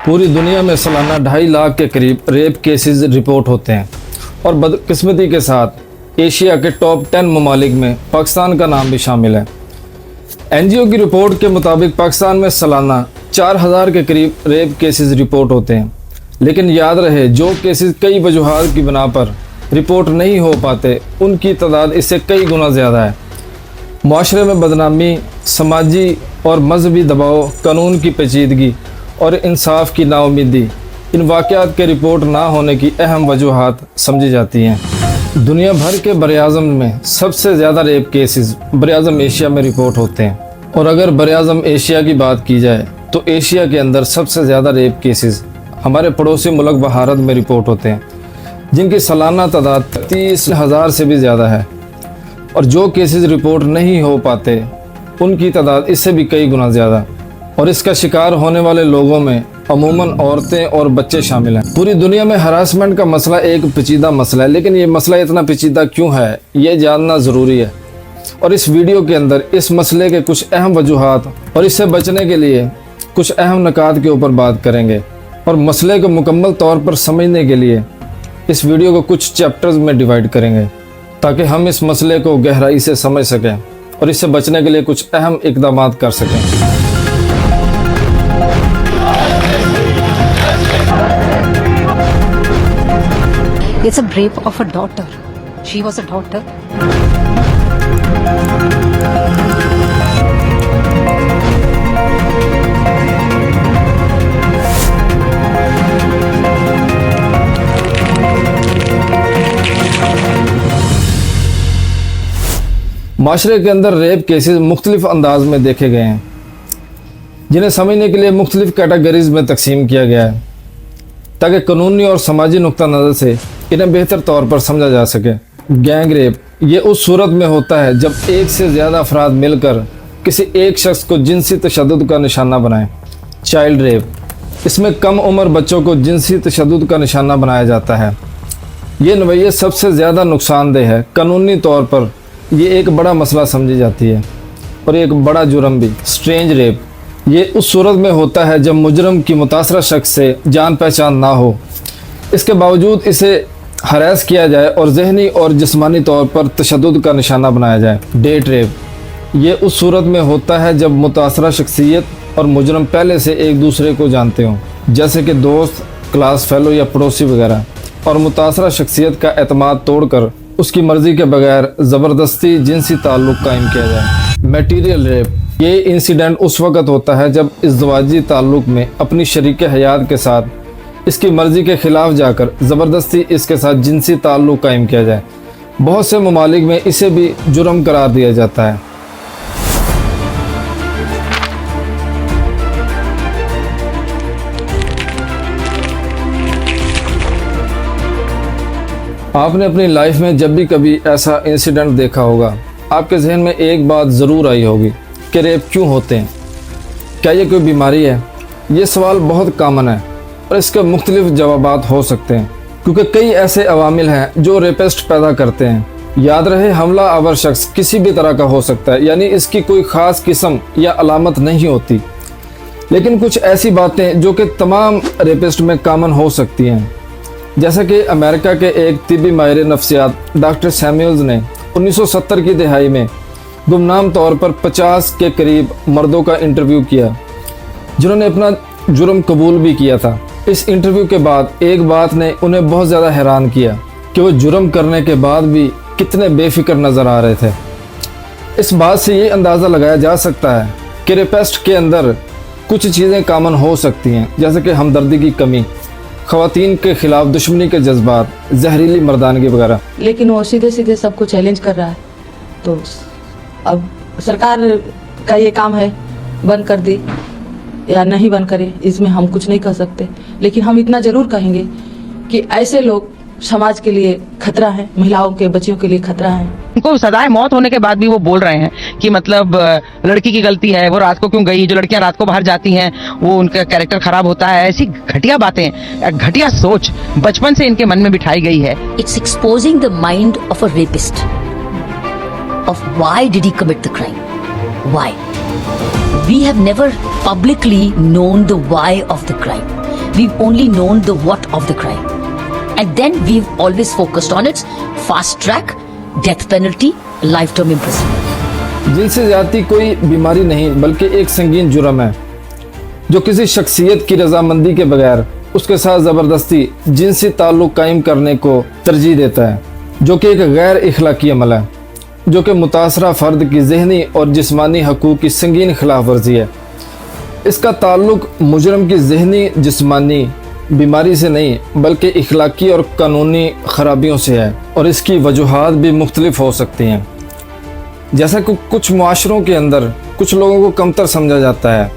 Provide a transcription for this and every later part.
पूरी दुनिया में सालाना 2.5 लाख के करीब रेप केसेस रिपोर्ट होते हैं और बदकिस्मती के साथ एशिया के टॉप 10 ममालिक में पाकिस्तान का नाम भी शामिल है। एनजीओ की रिपोर्ट के मुताबिक पाकिस्तान में सालाना 4000 के करीब रेप केसेस रिपोर्ट होते हैं, लेकिन याद रहे जो केसेस कई वजूहात की बिना पर रिपोर्ट नहीं हो पाते उनकी तादाद इससे कई गुना ज़्यादा है। माशरे में बदनामी, समाजी और मजहबी दबाव, कानून की पेचीदगी और इंसाफ की नाउमीदी इन वाक़यात के रिपोर्ट ना होने की अहम वजूहात समझी जाती हैं। दुनिया भर के बरआज़म में सबसे ज़्यादा रेप केसेस बरआज़म एशिया में रिपोर्ट होते हैं, और अगर बरआज़म एशिया की बात की जाए तो एशिया के अंदर सबसे ज़्यादा रेप केसेस हमारे पड़ोसी मुल्क भारत में रिपोर्ट होते हैं, जिनकी सालाना तादाद 30,000 से भी ज़्यादा है, और जो केसेस रिपोर्ट नहीं हो पाते उनकी तादाद इससे भी कई गुना ज़्यादा। और इसका शिकार होने वाले लोगों में अमूमन औरतें और बच्चे शामिल हैं। पूरी दुनिया में हरासमेंट का मसला एक पेचीदा मसला है, लेकिन ये मसला इतना पेचीदा क्यों है ये जानना ज़रूरी है, और इस वीडियो के अंदर इस मसले के कुछ अहम वजूहात और इससे बचने के लिए कुछ अहम नुकात के ऊपर बात करेंगे, और मसले को मुकम्मल तौर पर समझने के लिए इस वीडियो को कुछ चैप्टर्स में डिवाइड करेंगे ताकि हम इस मसले को गहराई से समझ सकें और इससे बचने के लिए कुछ अहम इक़दाम कर सकें। It's a rape of a daughter. She was a daughter. माशरे के अंदर रेप केसेस मुख्तलिफ अंदाज में देखे गए हैं, जिन्हें समझने के लिए मुख्तलिफ कैटेगरीज में तकसीम किया गया है ताकि कानूनी और समाजी नुक्ता नज़र से इन्हें बेहतर तौर पर समझा जा सके। गैंग रेप ये उस सूरत में होता है जब एक से ज़्यादा अफराद मिलकर किसी एक शख्स को जिनसी तशद्दुद का निशाना बनाएं। चाइल्ड रेप इसमें कम उम्र बच्चों को जिनसी तशद्दुद का निशाना बनाया जाता है। ये नवैयत सबसे ज़्यादा नुकसानदेह है, कानूनी तौर पर ये एक बड़ा मसला समझी जाती है और एक बड़ा जुर्म भी। स्ट्रेंज रेप ये उस सूरत में होता है जब मुजरम की मुतासरा शख्स से जान पहचान ना हो, इसके बावजूद इसे हरास किया जाए और जहनी और जिस्मानी तौर पर तशद्दुद का निशाना बनाया जाए। डेट रेप ये उस सूरत में होता है जब मुतासरा शख्सियत और मुजरम पहले से एक दूसरे को जानते हों, जैसे कि दोस्त, क्लास फेलो या पड़ोसी वगैरह, और मुतासरा शख्सियत का एतमाद तोड़कर उसकी मर्ज़ी के बगैर ज़बरदस्ती जिनसी ताल्लुक़ कायम किया जाए। मटीरियल रेप ये इंसिडेंट उस वक़्त होता है जब इज़्दवाजी ताल्लुक़ में अपनी शरीक हयात के साथ इसकी मर्ज़ी के ख़िलाफ़ जाकर ज़बरदस्ती इसके साथ जिनसी ताल्लुक़ कायम किया जाए। बहुत से ममालिक में इसे भी जुर्म करार दिया जाता है। आपने अपनी लाइफ में जब भी कभी ऐसा इंसिडेंट देखा होगा, आपके जहन में एक बात ज़रूर आई होगी कि रेप क्यों होते हैं, क्या ये कोई बीमारी है? ये सवाल बहुत कॉमन है और इसके मुख्तलिफ जवाबात हो सकते हैं, क्योंकि कई ऐसे अवामिल हैं जो रेपिस्ट पैदा करते हैं। याद रहे, हमला आवर शख्स किसी भी तरह का हो सकता है, यानी इसकी कोई ख़ास किस्म या अलामत नहीं होती, लेकिन कुछ ऐसी बातें जो कि तमाम रेपिस्ट में कॉमन हो सकती हैं। जैसा कि अमेरिका के एक तिब्बी माहिर नफ्सियात डॉक्टर सैमुअल्स ने 1970 की दहाई में गुमनाम तौर पर 50 के करीब मर्दों का इंटरव्यू किया, जिन्होंने अपना जुर्म कबूल भी किया था। इस इंटरव्यू के बाद एक बात ने उन्हें बहुत ज़्यादा हैरान किया कि वो जुर्म करने के बाद भी कितने बेफिक्र नज़र आ रहे थे। इस बात से ये अंदाज़ा लगाया जा सकता है कि रेपिस्ट के अंदर कुछ चीज़ें कॉमन हो सकती हैं, जैसे कि हमदर्दी की कमी, ख़वातीन के ख़िलाफ़ दुश्मनी के जज्बात, जहरीली मर्दानगी वगैरह। लेकिन वो सीधे सीधे सबको चैलेंज कर रहा है, तो अब सरकार का ये काम है बंद कर दे या नहीं बंद करे, इसमें हम कुछ नहीं कर सकते। लेकिन हम इतना ज़रूर कहेंगे कि ऐसे लोग समाज के लिए खतरा है, महिलाओं के बच्चियों के लिए खतरा है। उनको सजाए मौत होने के बाद भी वो बोल रहे हैं कि मतलब लड़की की गलती है, वो रात को क्यों गई, जो लड़कियां रात को बाहर जाती हैं वो उनका कैरेक्टर खराब होता है। ऐसी घटिया बातें, घटिया सोच बचपन से इनके मन में बिठाई गई है। It's exposing the mind of a rapist. Of why did he commit the crime? Why? We have never publicly known the why of the crime. we've only known the what of the crime. And then we've always focused on its fast track, death penalty, lifetime imprisonment. जिनसे ज़्यादती कोई बीमारी नहीं बल्कि एक संगीन जुर्म है जो किसी शख्सियत की रजामंदी के बगैर उसके साथ ज़बरदस्ती जिनसी ताल्लुक़ कायम करने को तरजीह देता है, जो कि एक गैर इखलाकी अमल है, जो कि मुतासरा फ़र्द की ज़हनी और जिस्मानी हकूक़ की संगीन खिलाफ वर्जी है। इसका ताल्लुक़ मुजरम की ज़हनी जिस्मानी बीमारी से नहीं बल्कि इखलाकी और कानूनी ख़राबियों से है, और इसकी वजूहात भी मुख्तलिफ हो सकती हैं। जैसा कि कुछ मुआशरों के अंदर कुछ लोगों को कमतर समझा जाता है,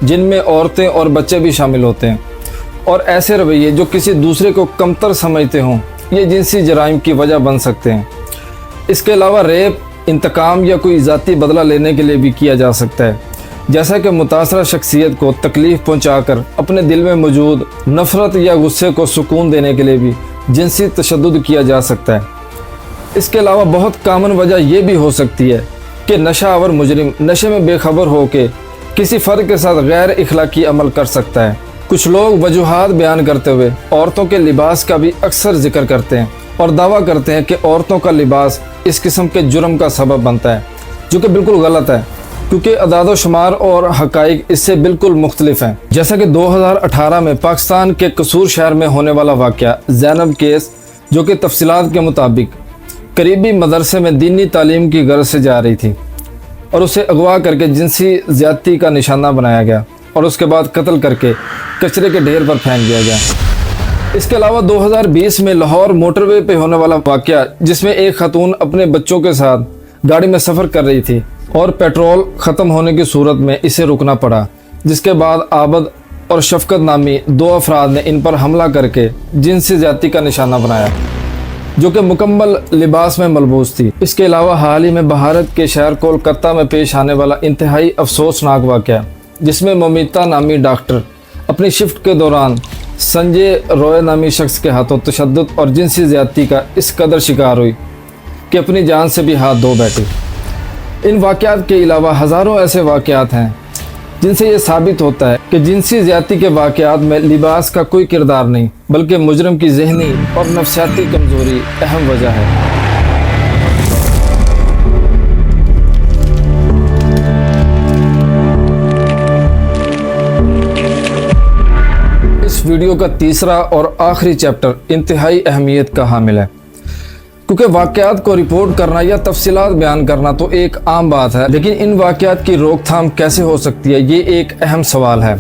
जिनमें औरतें और बच्चे भी शामिल होते हैं, और ऐसे रवैये जो किसी दूसरे को कमतर समझते हों ये जिनसी जराइम की वजह बन सकते हैं। इसके अलावा रेप इंतकाम या कोई ज़ाती बदला लेने के लिए भी किया जा सकता है, जैसा कि मुतासरा शख्सियत को तकलीफ़ पहुंचाकर अपने दिल में मौजूद नफ़रत या गुस्से को सुकून देने के लिए भी जिनसी तशद्दुद किया जा सकता है। इसके अलावा बहुत कामन वजह यह भी हो सकती है कि नशा आवर मुजरिम नशे में बेखबर हो के किसी फ़र्द के साथ गैर इखलाकी अमल कर सकता है। कुछ लोग वजूहात बयान करते हुए औरतों के लिबास का भी अक्सर जिक्र करते हैं और दावा करते हैं कि औरतों का लिबास इस किस्म के जुर्म का सबब बनता है, जो कि बिल्कुल गलत है, क्योंकि अदाद शुमार और हक़ाइक़ इससे बिल्कुल मुख्तलिफ हैं। जैसा कि 2018 में पाकिस्तान के कसूर शहर में होने वाला वाक़या ज़ैनब केस, जो कि तफसीलात के मुताबिक करीबी मदरसे में दीनी तालीम की गर्ज से जा रही थी और उसे अगवा करके जिनसी ज़्यादती का निशाना बनाया गया और उसके बाद कत्ल करके कचरे के ढेर पर फेंक दिया गया। इसके अलावा 2020 में लाहौर मोटरवे पे होने वाला वाक़या, जिसमें एक खातून अपने बच्चों के साथ गाड़ी में सफ़र कर रही थी और पेट्रोल ख़त्म होने की सूरत में इसे रुकना पड़ा, जिसके बाद आबद और शफकत नामी 2 अफराद ने इन पर हमला करके जिनसी ज़्यादती का निशाना बनाया, जो कि मुकम्मल लिबास में मलबूस थी। इसके अलावा हाल ही में भारत के शहर कोलकाता में पेश आने वाला इंतहाई अफसोसनाक वाक़या, जिसमें ममिता नामी डॉक्टर अपनी शिफ्ट के दौरान संजय रॉय नामी शख्स के हाथों तशद्दुद और जिनसी ज़्यादती का इस कदर शिकार हुई कि अपनी जान से भी हाथ धो बैठी। इन वाक़यात के अलावा हज़ारों ऐसे वाक़यात हैं जिनसे ये साबित होता है कि जिनसी ज़्यादती के वाक़यात में लिबास का कोई किरदार नहीं बल्कि मुजरम की ज़हनी और नफ्सियाती कमज़ोरी अहम वजह है। इस वीडियो का तीसरा और आखिरी चैप्टर इंतहाई अहमियत का हामिल है, क्योंकि वाक़यात को रिपोर्ट करना या तफसीलात बयान करना तो एक आम बात है, लेकिन इन वाक़यात की रोकथाम कैसे हो सकती है, ये एक अहम सवाल है।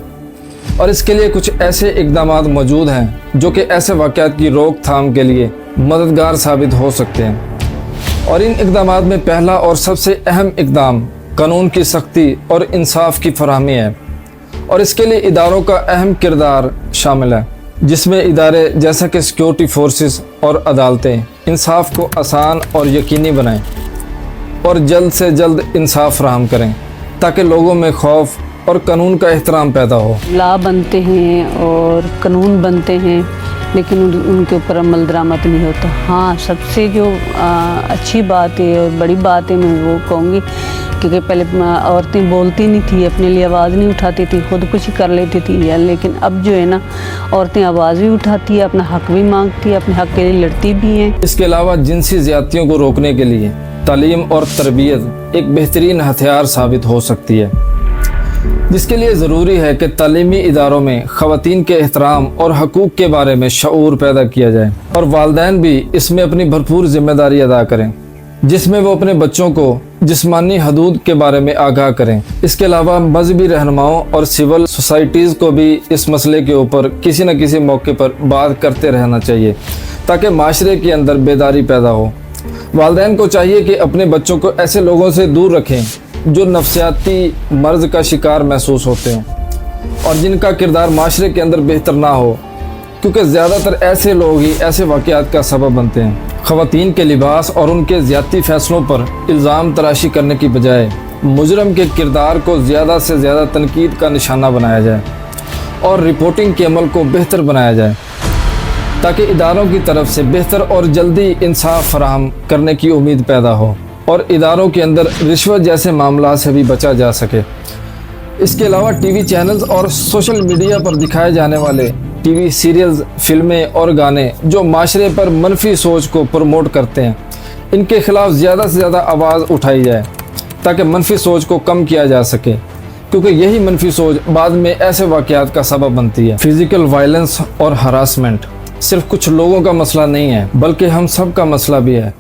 और इसके लिए कुछ ऐसे इक़दाम मौजूद हैं जो कि ऐसे वाक़यात की रोकथाम के लिए मददगार साबित हो सकते हैं। और इन इक़दाम में पहला और सबसे अहम इक़दाम कानून की सख्ती और इंसाफ की फराहमी है, और इसके लिए इदारों का अहम किरदार शामिल है, जिसमें इदारे जैसा कि सिक्योरिटी फोर्सेस और अदालतें इंसाफ को आसान और यकीनी बनाएं और जल्द से जल्द इंसाफ फराहम करें, ताकि लोगों में खौफ और कानून का एहतराम पैदा हो। लॉ बनते हैं और कानून बनते हैं, लेकिन उनके ऊपर अमल दरामद नहीं होता। हाँ, सबसे जो अच्छी बात है और बड़ी बात है मैं वो कहूँगी, क्योंकि पहले औरतें बोलती नहीं थी, अपने लिए आवाज़ नहीं उठाती थी, खुदकुशी कर लेती थी यार, लेकिन अब जो है ना औरतें आवाज़ भी उठाती है, अपना हक भी मांगती है, अपने हक के लिए लड़ती भी हैं। इसके अलावा जिनसी ज़्यादतियों को रोकने के लिए तालीम और तरबियत एक बेहतरीन हथियार साबित हो सकती है, जिसके लिए ज़रूरी है कि तालीमी इदारों में ख़वातीन के एहतराम और हकूक़ के बारे में शऊर पैदा किया जाए, और वालिदैन भी इसमें अपनी भरपूर ज़िम्मेदारी अदा करें, जिसमें वो अपने बच्चों को जिस्मानी हदूद के बारे में आगाह करें। इसके अलावा मजहबी रहनुमाओं और सिविल सोसाइटीज़ को भी इस मसले के ऊपर किसी न किसी मौके पर बात करते रहना चाहिए, ताकि माशरे के अंदर बेदारी पैदा हो। वालिदैन को चाहिए कि अपने बच्चों को ऐसे लोगों से दूर रखें जो नफ्सियाती मर्ज़ का शिकार महसूस होते हों और जिनका किरदार माशरे के अंदर बेहतर ना हो, क्योंकि ज़्यादातर ऐसे लोग ही ऐसे वाक़यात का सबब बनते हैं। ख़वातीन के लिबास और उनके ज़्यादती फ़ैसलों पर इल्ज़ाम तराशी करने की बजाय मुजरम के किरदार को ज़्यादा से ज़्यादा तनकीद का निशाना बनाया जाए और रिपोर्टिंग के अमल को बेहतर बनाया जाए, ताकि इदारों की तरफ से बेहतर और जल्दी इंसाफ फराहम करने की उम्मीद पैदा हो और इदारों के अंदर रिश्वत जैसे मामला से भी बचा जा सके। इसके अलावा टीवी चैनल्स और सोशल मीडिया पर दिखाए जाने वाले टीवी सीरियल्स, फिल्में और गाने जो माशरे पर मनफी सोच को प्रमोट करते हैं, इनके खिलाफ ज़्यादा से ज़्यादा आवाज़ उठाई जाए ताकि मनफी सोच को कम किया जा सके, क्योंकि यही मनफी सोच बाद में ऐसे वाक़यात का सबब बनती है। फिज़िकल वायलेंस और हरासमेंट सिर्फ कुछ लोगों का मसला नहीं है, बल्कि हम सब का मसला भी है,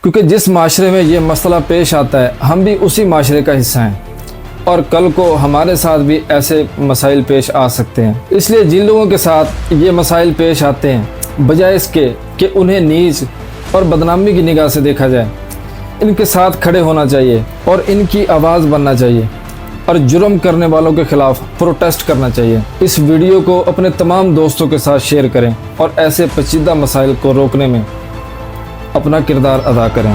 क्योंकि जिस माशरे में ये मसला पेश आता है हम भी उसी माशरे का हिस्सा हैं और कल को हमारे साथ भी ऐसे मसाइल पेश आ सकते हैं। इसलिए जिन लोगों के साथ ये मसाइल पेश आते हैं, बजाय इसके कि उन्हें नीच और बदनामी की निगाह से देखा जाए, इनके साथ खड़े होना चाहिए और इनकी आवाज़ बनना चाहिए और जुर्म करने वालों के खिलाफ प्रोटेस्ट करना चाहिए। इस वीडियो को अपने तमाम दोस्तों के साथ शेयर करें और ऐसे पेचीदा मसाइल को रोकने में अपना किरदार अदा करें।